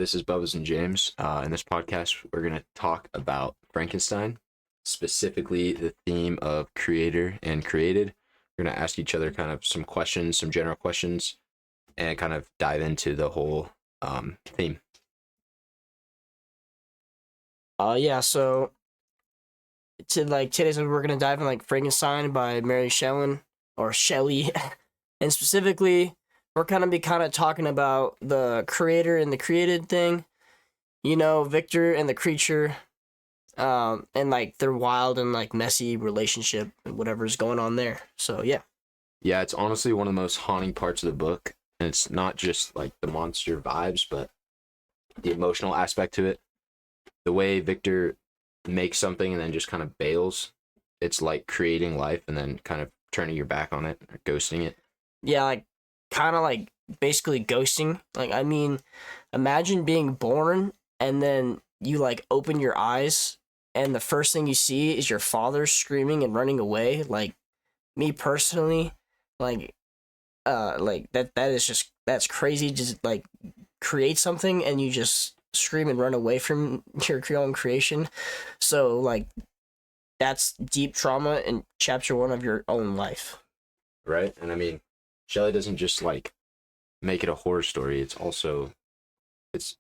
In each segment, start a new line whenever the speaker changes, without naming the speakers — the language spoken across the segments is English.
this is Bubba's and James. In this podcast, we're going to talk about Frankenstein, specifically the theme of creator and created. We're going to ask each other kind of some questions, some general questions, and kind of dive into the whole theme.
So today's we're gonna dive in Frankenstein by Mary Shelley or Shelley, and specifically we're gonna be kind of talking about the creator and the created thing, Victor and the creature, and their wild and messy relationship and whatever's going on there. So yeah.
Yeah, it's honestly one of the most haunting parts of the book, and it's not just the monster vibes, but the emotional aspect to it. The way Victor makes something and then just kind of bails. It's like creating life and then kind of turning your back on it or ghosting it.
Yeah, basically ghosting. Imagine being born and then you open your eyes and the first thing you see is your father screaming and running away. Me personally, that's crazy. Just create something and you just scream and run away from your own creation. So that's deep trauma in chapter 1 of your own life,
right? And Shelley doesn't just make it a horror story. It's also it's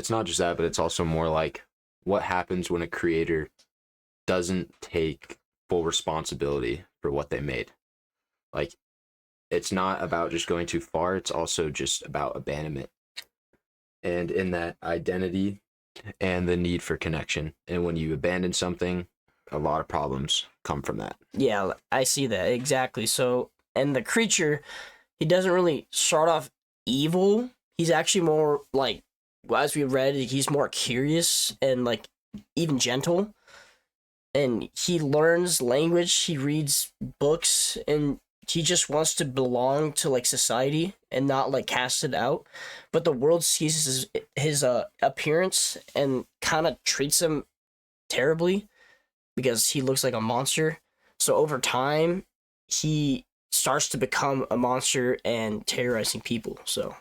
not just that, but it's also more like what happens when a creator doesn't take full responsibility for what they made. It's not about just going too far, it's also just about abandonment, and in that identity and the need for connection. And when you abandon something, a lot of problems come from that.
Yeah, I see that exactly. So, and the creature, he doesn't really start off evil. He's actually more as we read, he's more curious and even gentle. And he learns language, he reads books, and he just wants to belong to society and not cast it out. But the world sees his appearance and kind of treats him terribly because he looks like a monster. So over time, he starts to become a monster and terrorizing people. So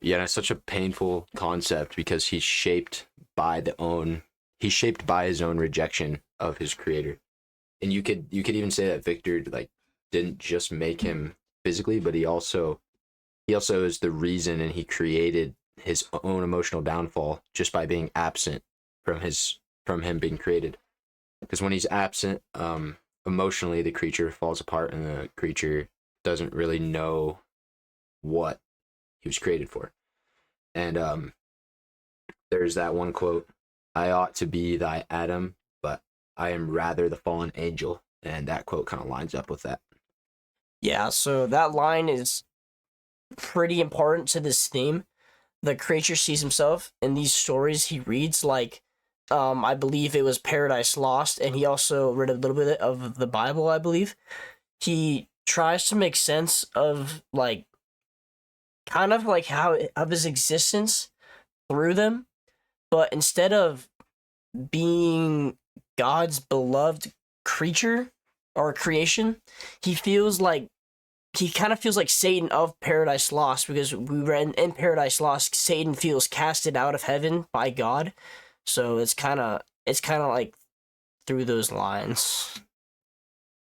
yeah, it's such a painful concept because he's shaped by his own rejection of his creator. And you could even say that Victor didn't just make him physically, but he also is the reason, and he created his own emotional downfall just by being absent from him being created. Because when he's absent, emotionally, the creature falls apart, and the creature doesn't really know what he was created for. And there's that one quote: "I ought to be thy Adam, but I am rather the fallen angel." And that quote kind of lines up with that.
Yeah, so that line is pretty important to this theme. The creature sees himself in these stories he reads, I believe it was Paradise Lost, and he also read a little bit of the Bible, I believe. He tries to make sense of how of his existence through them, but instead of being God's beloved creature or creation, he kind of feels like Satan of Paradise Lost, because we read in Paradise Lost, Satan feels casted out of heaven by God. So it's kind of through those lines.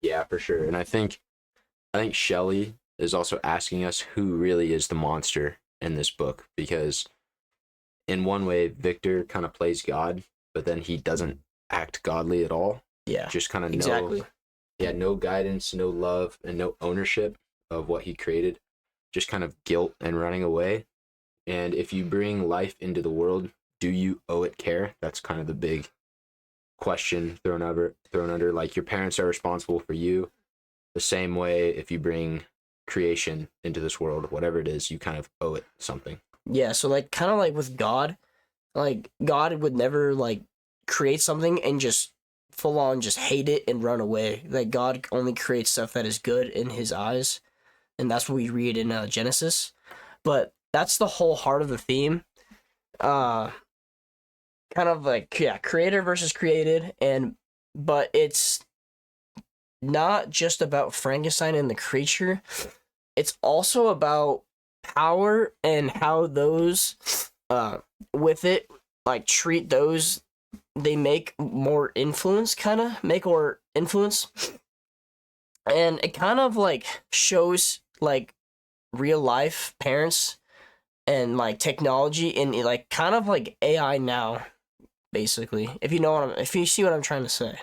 Yeah, for sure. And I think Shelley is also asking us who really is the monster in this book, because in one way Victor kind of plays God, but then he doesn't act godly at all.
Yeah,
just kind of
exactly.
No guidance, no love, and no ownership of what he created. Just kind of guilt and running away. And if you bring life into the world, do you owe it care? That's kind of the big question thrown under. Your parents are responsible for you. The same way, if you bring creation into this world, whatever it is, you kind of owe it something.
Yeah, so kind of with God, God would never create something and just full on just hate it and run away. God only creates stuff that is good in his eyes, and that's what we read in Genesis. But that's the whole heart of the theme. Kind of creator versus created, but it's not just about Frankenstein and the creature. It's also about power and how those uh with it, like treat those they make more influence, kind of make more influence, and it kind of like shows like real life parents and like technology in like kind of like AI now, basically. If you see what I'm trying to say.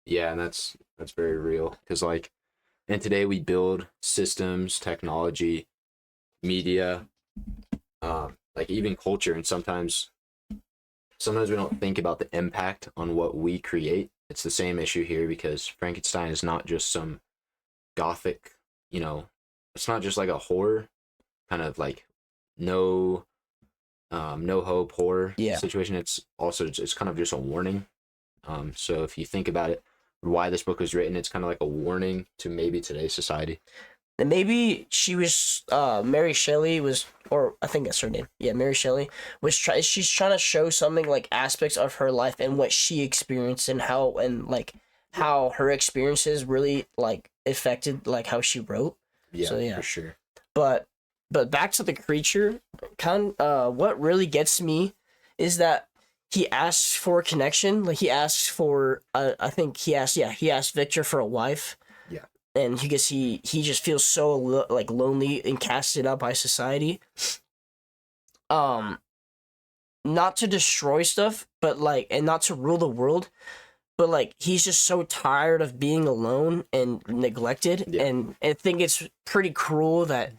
Yeah, and that's very real because like, and today we build systems, technology, media, like even culture, and sometimes we don't think about the impact on what we create. It's the same issue here because Frankenstein is not just some gothic, you know, it's not just like a horror kind of like no no hope horror
Yeah.
situation. It's kind of just a warning. So if you think about it, why this book was written, it's kind of like a warning to maybe today's society.
And maybe she was Mary Shelley was, or I think that's her name. Yeah, Mary Shelley she's trying to show something like aspects of her life and what she experienced and how her experiences really like affected like how she wrote.
Yeah,
So yeah.
for sure.
But back to the creature, what really gets me is that he asks for a connection. Like he asks for I think he asked Victor for a wife,
Yeah.
and because he just feels so like lonely and casted out by society. Um, not to destroy stuff, but like, and not to rule the world, but like he's just so tired of being alone and neglected,
Yeah.
and I think it's pretty cruel that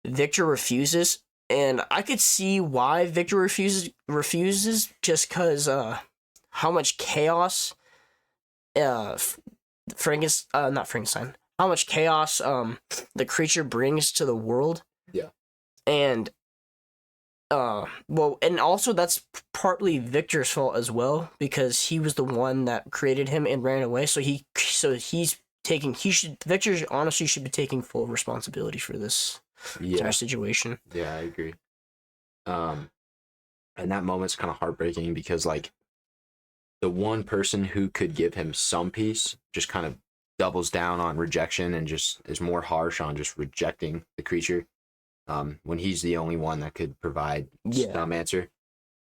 Victor refuses. And I could see why Victor refuses just because how much chaos uh not Frankenstein, how much chaos the creature brings to the world.
Yeah.
And well, and also that's partly Victor's fault as well, because he was the one that created him and ran away. So Victor honestly should be taking full responsibility for this entire situation.
Yeah, I agree. And that moment's kind of heartbreaking because like the one person who could give him some peace just kind of doubles down on rejection and just is more harsh on just rejecting the creature, when he's the only one that could provide some answer.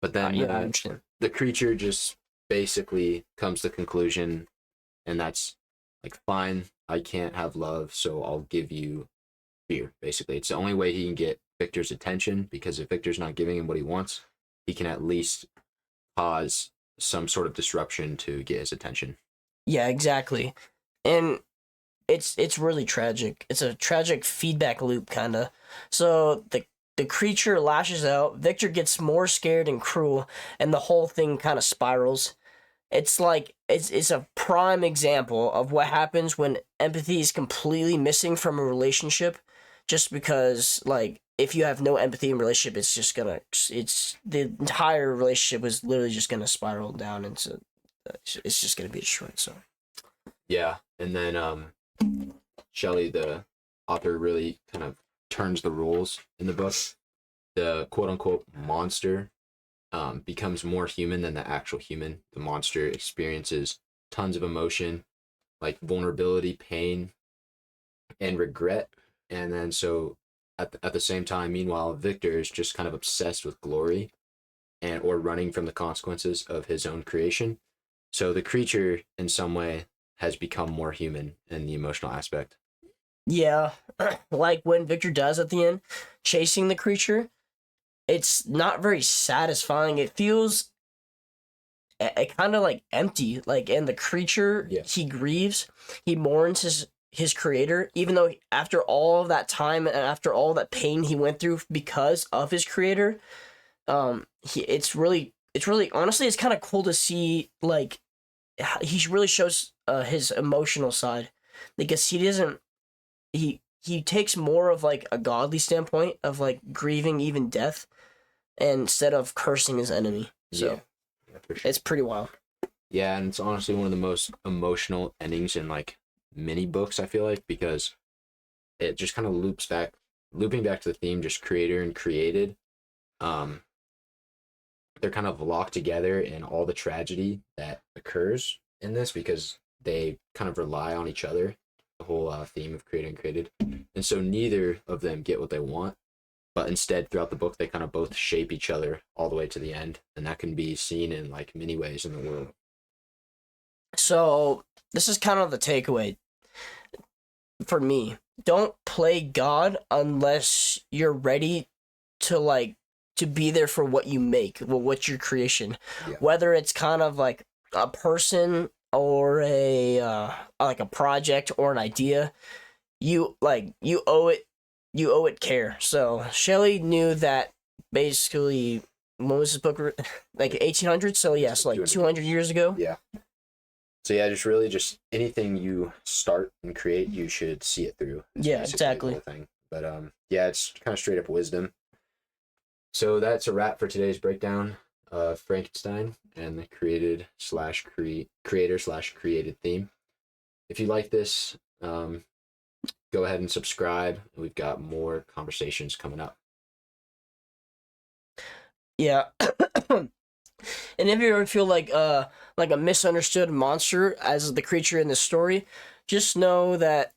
But then
I understand.
The creature just basically comes to the conclusion, and that's like, fine, I can't have love, so I'll give you fear. Basically, it's the only way he can get Victor's attention, because if Victor's not giving him what he wants, he can at least cause some sort of disruption to get his attention.
Yeah, exactly. And it's really tragic. It's a tragic feedback loop, kind of. So the creature lashes out. Victor gets more scared and cruel, and the whole thing kind of spirals. It's like it's a prime example of what happens when empathy is completely missing from a relationship. Just because, like, if you have no empathy in a relationship, it's the entire relationship is literally just gonna spiral down into, it's just gonna be destroyed. So
yeah, and then Shelley, the author, really kind of turns the rules in the book. The quote unquote monster becomes more human than the actual human. The monster experiences tons of emotion, like vulnerability, pain, and regret. And then so at the same time, meanwhile, Victor is just kind of obsessed with glory or running from the consequences of his own creation. So the creature in some way has become more human in the emotional aspect.
yeah, like when Victor dies at the end, chasing the creature, it's not very satisfying. It feels kind of like empty. Like, and the creature, he grieves, he mourns his creator, even though after all of that time and after all that pain he went through because of his creator, it's really honestly, it's kind of cool to see, like, he really shows his emotional side, because he takes more of like a godly standpoint of like grieving even death, instead of cursing his enemy. So
for sure.
It's pretty wild.
Yeah, and it's honestly one of the most emotional endings in like many books, I feel like, because it just kind of looping back to the theme, just creator and created. They're kind of locked together in all the tragedy that occurs in this, because they kind of rely on each other, the whole theme of created and created. And so neither of them get what they want. but instead throughout the book they kind of both shape each other all the way to the end, and that can be seen in like many ways in the world.
So this is kind of the takeaway for me. Don't play God unless you're ready to like to be there for what you make, well, what's your creation,
Yeah.
whether it's kind of like a person or a like a project or an idea. You owe it care. So Shelley knew that basically when was this book like 1800s? So yes, like 200 years ago.
Yeah. So yeah, just really just anything you start and create, you should see it through.
Yeah,
basically
exactly.
the whole thing. But yeah, it's kind of straight up wisdom. So that's a wrap for today's breakdown of Frankenstein and the creator/created theme. If you like this, go ahead and subscribe. We've got more conversations coming up.
Yeah. And if you ever feel like a misunderstood monster as the creature in the story, just know that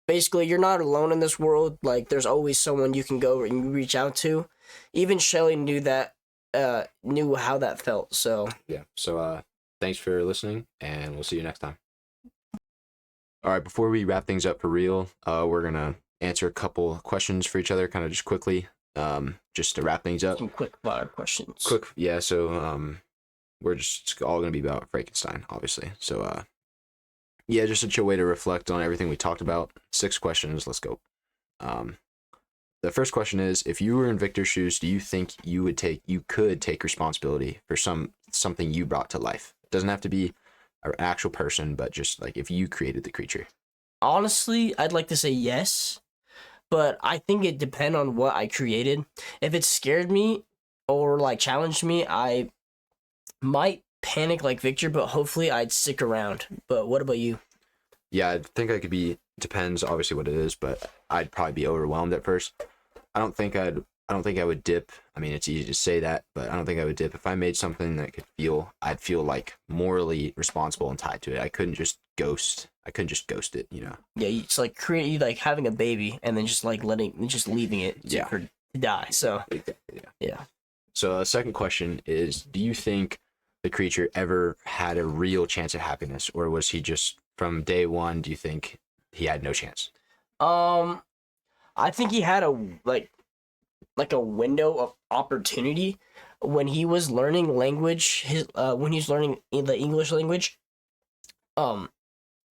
basically you're not alone in this world. Like there's always someone you can go and reach out to. Even Shelley knew that, knew how that felt. So
yeah. So thanks for listening, and we'll see you next time. All right, before we wrap things up for real, we're gonna answer a couple questions for each other, kind of just quickly, just to wrap things up.
some quick fire questions.
Quick, yeah. So we're just all gonna be about Frankenstein, obviously. So yeah, just a chill way to reflect on everything we talked about. 6 questions. Let's go. The first question is: if you were in Victor's shoes, do you think you could take responsibility for something you brought to life? It doesn't have to be an actual person, but just like if you created the creature.
Honestly, I'd like to say yes, but I think it depends on what I created. If it scared me or like challenged me, I might panic like Victor, but hopefully I'd stick around. But what about you?
Yeah, I think I could be. Depends, obviously, what it is, but I'd probably be overwhelmed at first. I don't think I would dip. I mean, it's easy to say that, but I don't think I would dip if I made something that I'd feel like morally responsible and tied to it. I couldn't just ghost it, you know.
Yeah, it's like like having a baby and then just like leaving it to die. So yeah.
So second question is: do you think the creature ever had a real chance at happiness, or was he just from day one? Do you think he had no chance?
I think he had a like a window of opportunity when he was learning language. When he was learning the English language,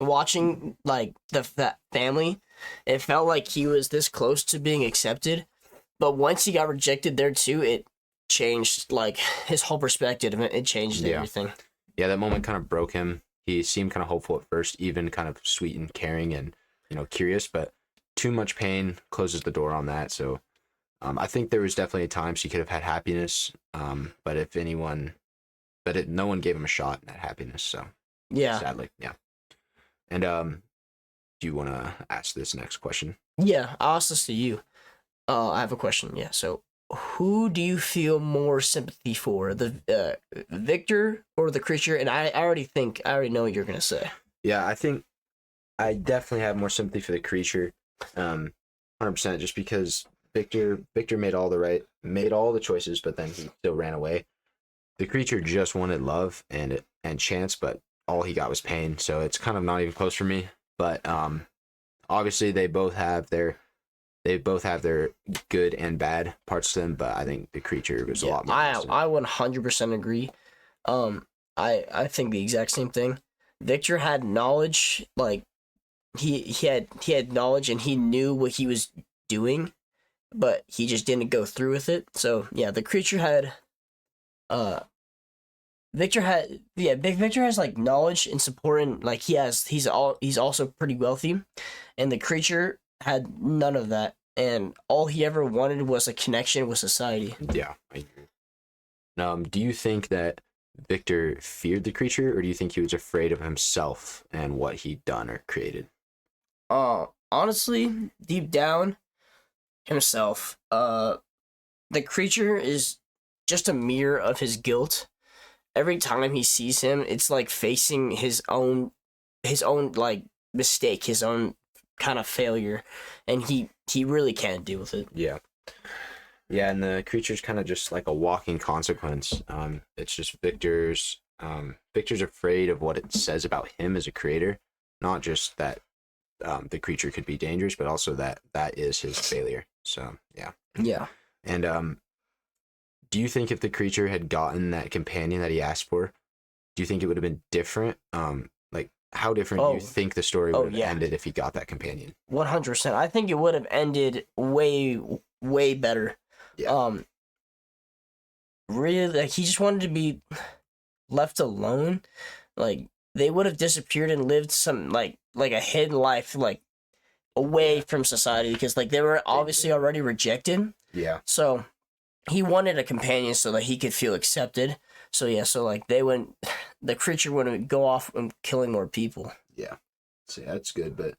watching like that family, it felt like he was this close to being accepted. But once he got rejected there too, it changed like his whole perspective. It changed everything.
Yeah, that moment kind of broke him. He seemed kind of hopeful at first, even kind of sweet and caring and, you know, curious, but too much pain closes the door on that. So I think there was definitely times he could have had happiness, but no one gave him a shot at happiness. So
yeah,
sadly, yeah. And do you want to ask this next question?
Yeah, I'll ask this to you. I have a question. Yeah, so who do you feel more sympathy for, the Victor or the creature? And I already know what you're gonna say.
Yeah, I think I definitely have more sympathy for the creature, 100%. Just because Victor made all the choices, but then he still ran away. The creature just wanted love and chance, but all he got was pain. So it's kind of not even close for me. But obviously they both have their good and bad parts to them, but I think the creature was a lot more.
I 100% agree. I think the exact same thing. Victor had knowledge, like he had knowledge and he knew what he was doing, but he just didn't go through with it. So yeah, the creature had Victor has like knowledge and support, and like he's also pretty wealthy, and the creature had none of that, and all he ever wanted was a connection with society.
Yeah, I agree. Do you think that Victor feared the creature, or do you think he was afraid of himself and what he'd done or created?
Honestly, deep down, himself. The creature is just a mirror of his guilt. Every time he sees him, it's like facing his own like mistake, his own kind of failure, and he really can't deal with it.
Yeah. Yeah, and the creature's kind of just like a walking consequence. It's just Victor's afraid of what it says about him as a creator, not just that the creature could be dangerous, but also that that is his failure. So yeah.
Yeah.
And do you think if the creature had gotten that companion that he asked for, do you think it would have been different? Like how different do you think the story would have ended if he got that companion?
100%. I think it would have ended way better.
Yeah.
Really, like he just wanted to be left alone. Like they would have disappeared and lived some like a hidden life, like away from society, because like they were obviously already rejected.
Yeah.
So he wanted a companion so that he could feel accepted. So yeah, so like the creature wouldn't go off and killing more people.
Yeah. So yeah, that's good, but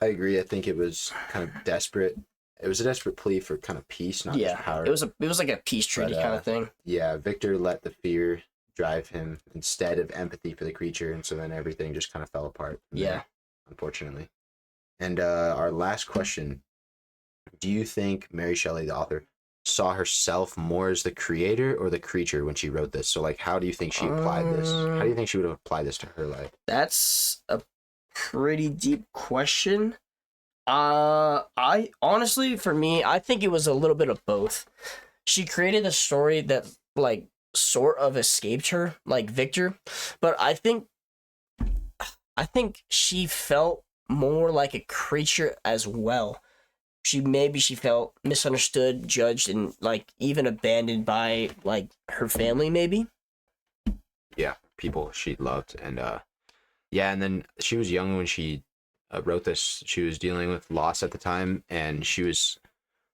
I agree. I think it was kind of desperate. It was a desperate plea for kind of peace, not just power.
It was like a peace treaty kind of thing.
Yeah, Victor let the fear drive him instead of empathy for the creature, and so then everything just kind of fell apart.
Yeah,
unfortunately. And our last question: do you think Mary Shelley, the author, saw herself more as the creator or the creature when she wrote this? So, like, how do you think she applied this? How do you think she would have applied this to her life?
That's a pretty deep question. I honestly, for me, I think it was a little bit of both. She created a story that like sort of escaped her, like Victor, but I think she felt more like a creature as well. She felt misunderstood, judged, and like even abandoned by like her family, maybe.
Yeah, people she loved, and yeah, and then she was young when she wrote this. She was dealing with loss at the time, and she was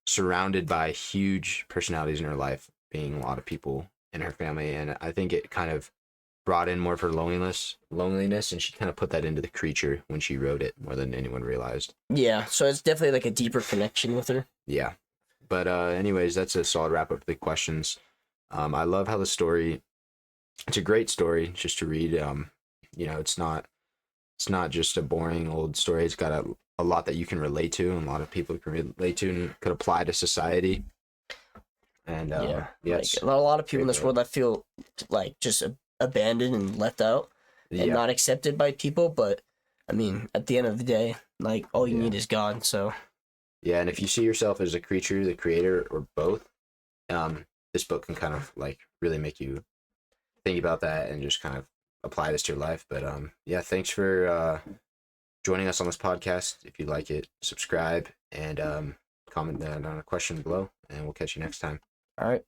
surrounded by huge personalities in her life, being a lot of people in her family, and I think it kind of brought in more of her loneliness, and she kind of put that into the creature when she wrote it more than anyone realized.
Yeah, so it's definitely like a deeper connection with her.
Yeah, but anyways, that's a solid wrap up of the questions. I love how the story. It's a great story just to read. It's not just a boring old story. It's got a lot that you can relate to, and a lot of people can relate to and could apply to society. And
like a lot of people in this world that feel like just abandoned and left out and not accepted by people. But I mean, at the end of the day, like all you need is God. So
yeah, and if you see yourself as a creature, the creator, or both, this book can kind of like really make you think about that and just kind of apply this to your life. But yeah, thanks for joining us on this podcast. If you like it, subscribe and comment down on a question below, and we'll catch you next time.
All right.